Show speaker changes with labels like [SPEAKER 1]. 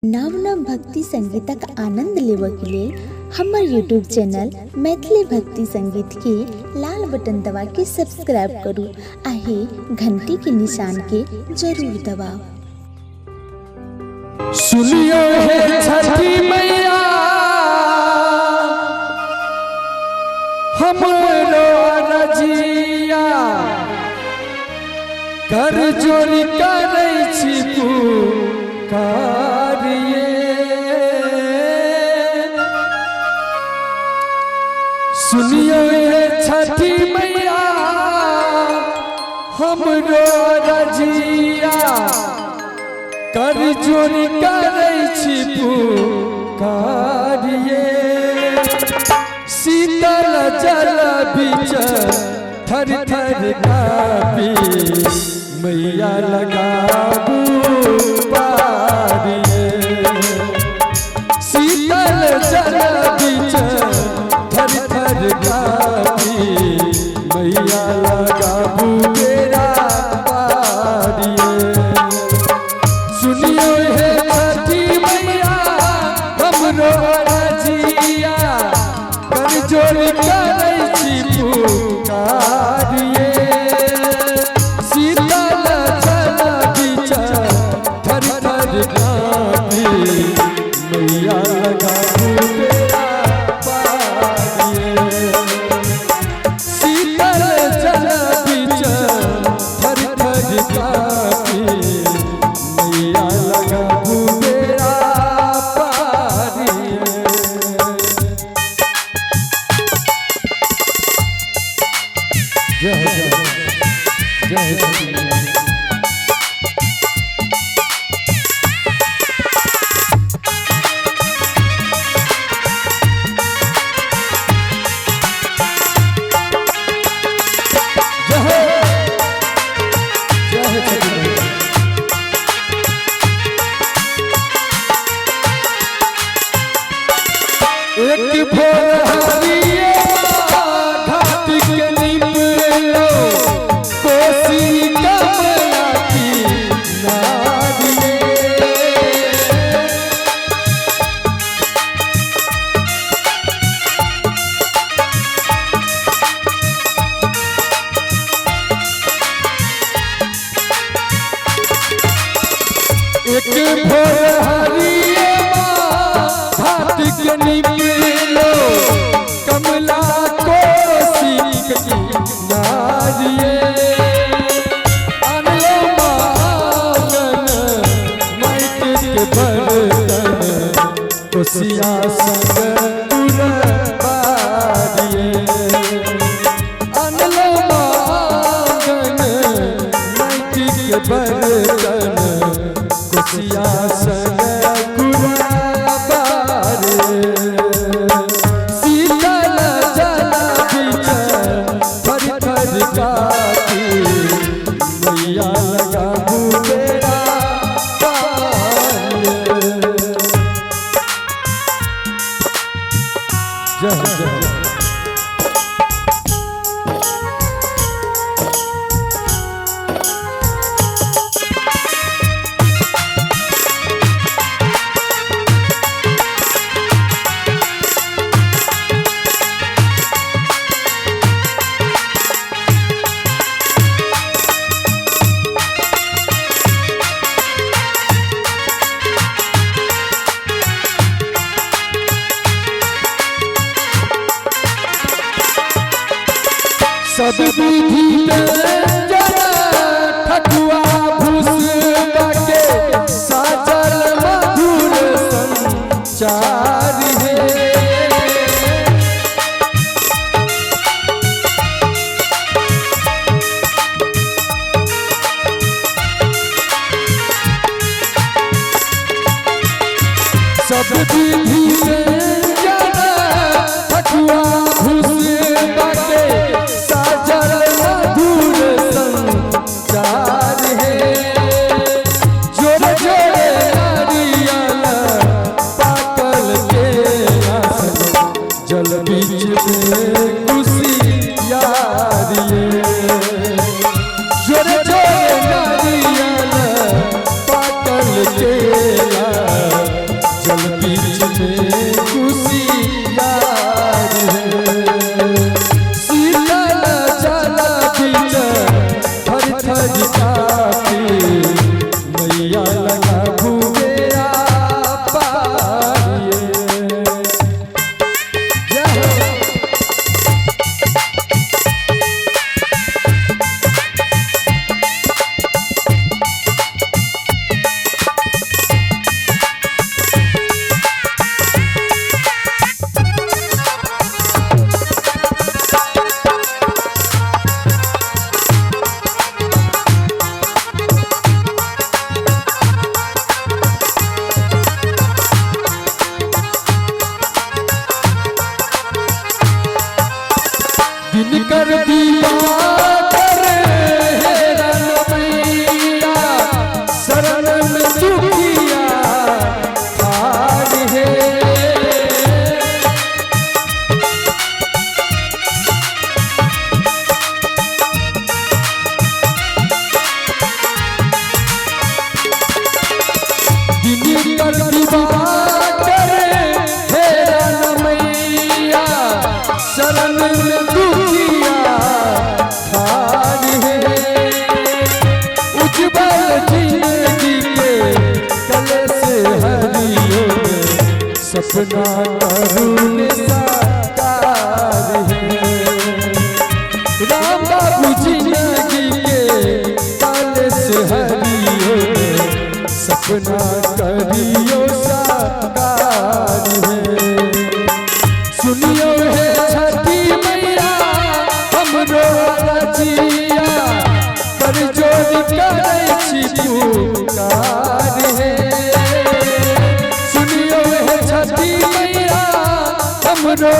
[SPEAKER 1] नव नव भक्ति संगीतक आनंद लेबऽ के लेल हमर यूट्यूब चैनल मैथिली भक्ति संगीत के लाल बटन दबा के सब्सक्राइब करू आ घंटी के निशान के जरूर दबाओ।
[SPEAKER 2] सुनियो हे छठी मैया हमरो रजिया कर जोड़ी करै छी पुकारिए। सुनियो हे छठी मैया हमरो रजिया कर जोड़ी करै छी पुकारिए। शीतल जल बीच थर थर कापी मैया लगाबू पारिए। शीतल जल बीच थर थर कापी मैया लगाबू बेड़ा पारिए। सुनियो हे छठी मैया हमरो रजिया कर जोड़ी करै छी पुकारिए। शीतल जल बीच थर थर कापी मैया लगाबू बेड़ा पारिए। शीतल जल बीच थर थर कापी मैया लगाबू बेड़ा पारिए। जय जय जय एक भोर हरिये घाट के निपलो कोसी कमला की नारिये। एक भोर हरिये घाट के निपलो कमला कोसी की नारिये। अनलो मांगन माटी के बर्तन कोसिया संग बारिये। अनलो मांगन माटी के बर्तन कोसिया संग शीतल जल बीच थर थर कापी मैया लगाबू बेड़ा पारिए। जय जय सब विधि ठकुआ भूसबा के साजल मधुर संचार है। सब विधि ठकुआ भूसबा के साजल मधुर संचार है। जोड़े जोड़े नारियल पाकल के जल बीच में कुशियारिए। जोड़े जोड़े नारियल पाकल के कर दिवाकर हेरा न मैया शरण में दुखिया हार है। उज्जवल जिंदगी के कले से हरियो सपना करुण साकार है। राम बाबू जिंदगी के कले से हरियो सपना करियो साकार है। सुनियो है छठी मैया हमरो रजिया कर जोड़ करे छी पुकार है। सुनियो है छठी मैया हमरो